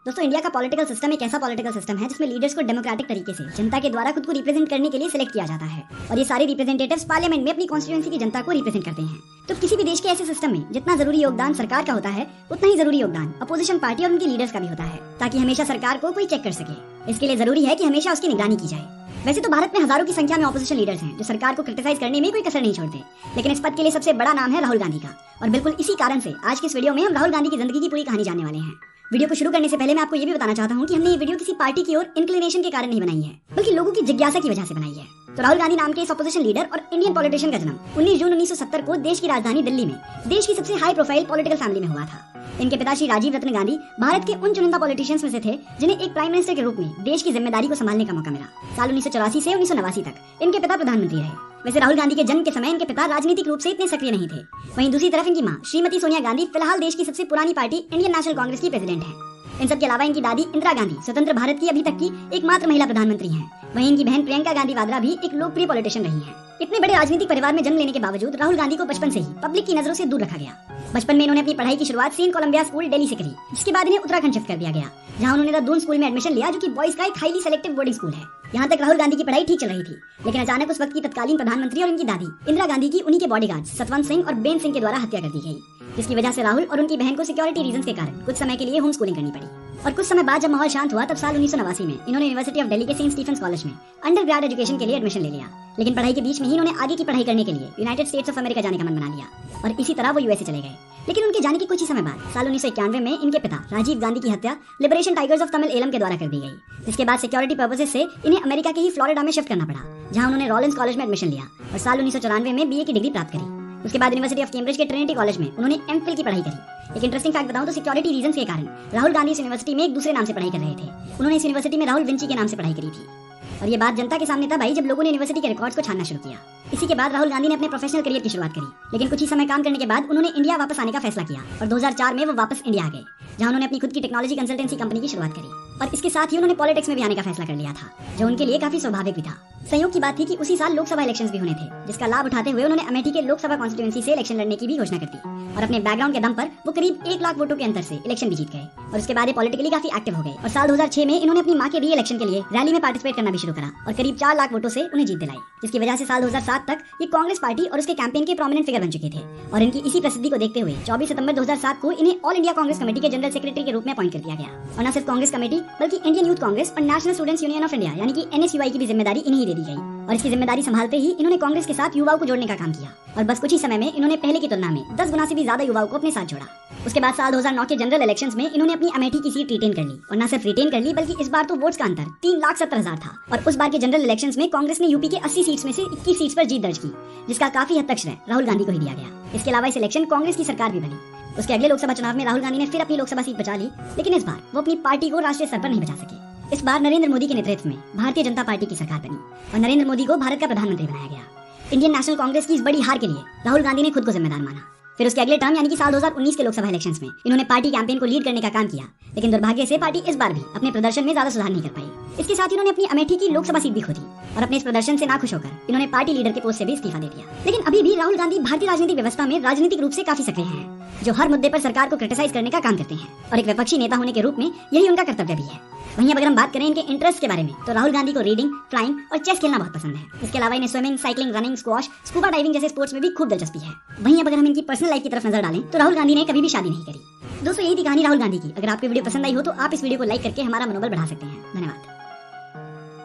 दोस्तों इंडिया का political system एक ऐसा पॉलिटिकल सिस्टम है जिसमें लीडर्स को डेमोक्रेटिक तरीके से जनता के द्वारा खुद को रिप्रेजेंट करने के लिए सिलेक्ट किया जाता है और ये सारे रिप्रेजेंटेटिव्स पार्लियामेंट में अपनी कॉन्स्टिट्यूएंसी की जनता को रिप्रेजेंट करते हैं। तो किसी भी देश के ऐसे सिस्टम में जितना जरूरी योगदान सरकार का होता है उतना ही जरूरी योगदान अपोजिशन पार्टी और उनकी लीडर्स का भी होता है, ताकि हमेशा सरकार को कोई चेक कर सके। इसके लिए जरूरी है कि हमेशा उसकी निगरानी की जाए। वैसे तो भारत में हजारों की संख्या में ऑपोजिशन लीडर्स हैं जो सरकार को क्रिटिसाइज करने में कोई कसर नहीं छोड़ते, लेकिन इस पद के लिए सबसे बड़ा नाम है राहुल गांधी का। और बिल्कुल इसी कारण से आज की इस वीडियो में हम राहुल गांधी की जिंदगी की पूरी कहानी जानने वाले हैं। वीडियो को शुरू करने से पहले मैं आपको ये भी बताना चाहता हूँ कि हमने ये वीडियो किसी पार्टी की ओर इंक्लिनेशन के कारण नहीं बनाई है, बल्कि लोगों की जिज्ञासा की वजह से बनाई है। तो राहुल गांधी नाम के इस ऑपोजिशन लीडर और इंडियन पॉलिटिशियन का जन्म 19 जून 1970 को देश की राजधानी दिल्ली में देश की सबसे हाई प्रोफाइल पॉलिटिकल फैमिली में हुआ था। इनके पिता श्री राजीव रत्न गांधी भारत के उन चुनिंदा पॉलिटिशियंस में से थे जिन्हें एक प्राइम मिनिस्टर के रूप में देश की जिम्मेदारी को संभालने का मौका मिला। साल 1984 से 1989 तक इनके पिता प्रधानमंत्री रहे। वैसे राहुल गांधी के जन्म के समय इनके पिता राजनीतिक रूप से इतने सक्रिय नहीं थे। वहीं दूसरी तरफ इनकी मां श्रीमती सोनिया गांधी फिलहाल देश की सबसे पुरानी पार्टी इंडियन नेशनल कांग्रेस की प्रेसिडेंट है। इन सब के अलावा इनकी दादी इंदिरा गांधी स्वतंत्र भारत की अभी तक की एकमात्र महिला प्रधानमंत्री हैं। वहीं इनकी बहन प्रियंका गांधी वाड्रा भी एक लोकप्रिय पॉलिटिशियन रही हैं। इतने बड़े राजनीतिक परिवार में जन्म लेने के बावजूद राहुल गांधी को बचपन से ही पब्लिक की नजरों से दूर रखा गया। बचपन में इन्होंने अपनी पढ़ाई की शुरुआत सेंट कोलंबिया स्कूल दिल्ली से करी, जिसके बाद इन्हें उत्तराखंड शिफ्ट कर दिया गया, जहां उन्होंने द दून स्कूल में एडमिशन लिया, जो कि बॉयज का एक हाईली सेलेक्टिव बोर्डिंग स्कूल है। यहाँ तक राहुल गांधी की पढ़ाई ठीक चल रही थी, लेकिन अचानक उस वक्त की तत्कालीन प्रधानमंत्री और उनकी दादी इंदिरा गांधी की उन्हीं के बॉडीगार्ड सतवंत सिंह और बेन सिंह के द्वारा हत्या कर दी गई, जिसकी वजह से राहुल और उनकी बहन को सिक्योरिटी रीजंस के कारण कुछ समय के लिए होम स्कूलिंग करनी पड़ी। और कुछ समय बाद जब माहौल शांत हुआ, तब साल 1989 में इन्होंने यूनिवर्सिटी ऑफ दिल्ली के सेंट स्टीफेंस कॉलेज में अंडर ग्रेड एजुकेशन के लिए एडमिशन ले लिया। लेकिन पढ़ाई के बीच में ही इन्होंने आगे की पढ़ाई करने के लिए यूनाइटेड स्टेट्स ऑफ अमेरिका जाने का मन बना लिया और इसी तरह वो यूएसए चले गए। लेकिन उनके जाने के कुछ ही समय बाद साल 1991 में इनके पिता राजीव गांधी की हत्या liberation tigers of Tamil Eelam के द्वारा कर दी गई, जिसके बाद सिक्योरिटी पर्पसेस से इन्हें अमेरिका के ही फ्लोरिडा में शिफ्ट करना पड़ा, जहां उन्होंने रॉलिंस कॉलेज में एडमिशन लिया और साल 1994 में बीए की डिग्री प्राप्त करी। उसके बाद यूनिवर्सिटी ऑफ कैम्ब्रिज के ट्रिनिटी कॉलेज में उन्होंने एमफिल की पढ़ाई करी। एक इंटरेस्टिंग फैक्ट बताऊं तो सिक्योरिटी रीजंस के कारण राहुल गांधी इस यूनिवर्सिटी में एक दूसरे नाम से पढ़ाई कर रहे थे। उन्होंने इस यूनिवर्सिटी में राहुल विंची के नाम से पढ़ाई करी थी और ये बात जनता के सामने तब आई जब लोगों ने यूनिवर्सिटी के रिकॉर्ड्स को छानना शुरू किया। इसी के बाद राहुल गांधी ने अपने प्रोफेशनल करियर की शुरुआत करी, लेकिन कुछ ही समय काम करने के बाद उन्होंने इंडिया वापस आने का फैसला किया और 2004 में वो वापस इंडिया आ गए, जहां उन्होंने अपनी खुद की टेक्नोलॉजी कंसल्टेंसी कंपनी की शुरुआत करी। और इसके साथ ही उन्होंने पॉलिटिक्स में भी आने का फैसला कर लिया था, जो उनके लिए काफी स्वाभाविक भी था। संयोग की बात थी कि उसी साल लोकसभा इलेक्शंस भी होने थे, जिसका लाभ उठाते हुए उन्होंने अमेठी के लोकसभा कॉन्स्टिट्यूएंसी से इलेक्शन लड़ने की भी घोषणा कर दी और अपने बैकग्राउंड के दम पर वो करीब 1 लाख वोटों के अंतर से इलेक्शन भी जीत गए। और उसके बाद पॉलिटिकली काफी एक्टिव हो गए और साल 2006 में इन्होंने अपनी मां के री इलेक्शन के लिए रैली में पार्टिसिपेट करना भी शुरू करा और करीब 4 लाख वोटों से उन्हें जीत दिलाई, जिसकी वजह से साल 2007 तक ये कांग्रेस पार्टी और उसके कैंपेन के प्रोमिनेंट फिगर बन चुके थे। और इनकी इसी प्रसिद्धि को देखते हुए 24 सितंबर 2007 को इन्हें ऑल इंडिया कांग्रेस कमेटी के जनरल सेक्रेटरी के रूप में अपॉइंट कर दिया गया। और न सिर्फ कांग्रेस कमेटी बल्कि इंडियन यूथ कांग्रेस और national students union of India यानी कि एनएसयूआई की भी जिम्मेदारी इन्हें दे दी गई। और इसकी जिम्मेदारी संभालते ही इन्होंने कांग्रेस के साथ युवाओं को जोड़ने का काम किया और बस कुछ ही समय में इन्होंने पहले की तुलना में 10 गुना से भी ज्यादा युवाओं को अपने साथ जोड़ा। उसके बाद साल 2009 के जनरल इलेक्शंस में इन्होंने अपनी अमेठी की सीट रिटेन कर ली और न सिर्फ रिटेन कर ली बल्कि इस बार तो वोट्स का अंतर 3,70,000 था। और उस बार के जनरल इलेक्शंस में कांग्रेस ने यूपी के 80 सीट्स में से 21 सीट्स पर जीत दर्ज की, जिसका काफी हद तक श्रेय राहुल गांधी को ही दिया गया। इसके अलावा इस इलेक्शन कांग्रेस की सरकार भी बनी। उसके अगले लोकसभा चुनाव में राहुल गांधी ने फिर अपनी लोकसभा सीट बचा ली, लेकिन इस बार वो अपनी पार्टी को राष्ट्रीय स्तर पर नहीं बचा सके। इस बार नरेंद्र मोदी के नेतृत्व में भारतीय जनता पार्टी की सरकार बनी और नरेंद्र मोदी को भारत का प्रधानमंत्री बनाया गया। इंडियन नेशनल कांग्रेस की इस बड़ी हार के लिए राहुल गांधी ने खुद को जिम्मेदार माना। फिर उसके अगले टर्म यानी कि साल 2019 के लोकसभा इलेक्शंस में इन्होंने पार्टी कैंपेन को लीड करने का काम किया, लेकिन दुर्भाग्य से पार्टी इस बार भी अपने प्रदर्शन में ज्यादा सुधार नहीं कर पाई। इसके साथ ही उन्होंने अपनी अमेठी की लोकसभा सीट भी खो दी और अपने इस प्रदर्शन से नाखुश होकर इन्होंने पार्टी लीडर के पोस्ट से भी इस्तीफा दे दिया। लेकिन अभी भी राहुल गांधी भारतीय राजनीतिक व्यवस्था में राजनीतिक रूप से काफी सक्रिय हैं, जो हर मुद्दे पर सरकार को क्रिटिसाइज करने का काम करते हैं और एक विपक्षी नेता होने के रूप में यही उनका कर्तव्य भी है। वहीं अब अगर हम बात करें इनके इंटरेस्ट के बारे में, तो राहुल गांधी को रीडिंग, फ्लाइंग और चेस खेलना बहुत पसंद है। इसके अलावा इन्हें swimming, cycling, running, squash, scuba diving जैसे स्पोर्ट्स में भी खूब दिलचस्पी है। वहीं अब अगर हम इनकी पर्सनल लाइफ की तरफ नजर डालें तो राहुल गांधी ने कभी भी शादी नहीं करी। दोस्तों यही थी कहानी राहुल गांधी की। अगर आपको वीडियो पसंद आई हो तो आप इस वीडियो को लाइक करके हमारा मनोबल बढ़ा सकते हैं। धन्यवाद।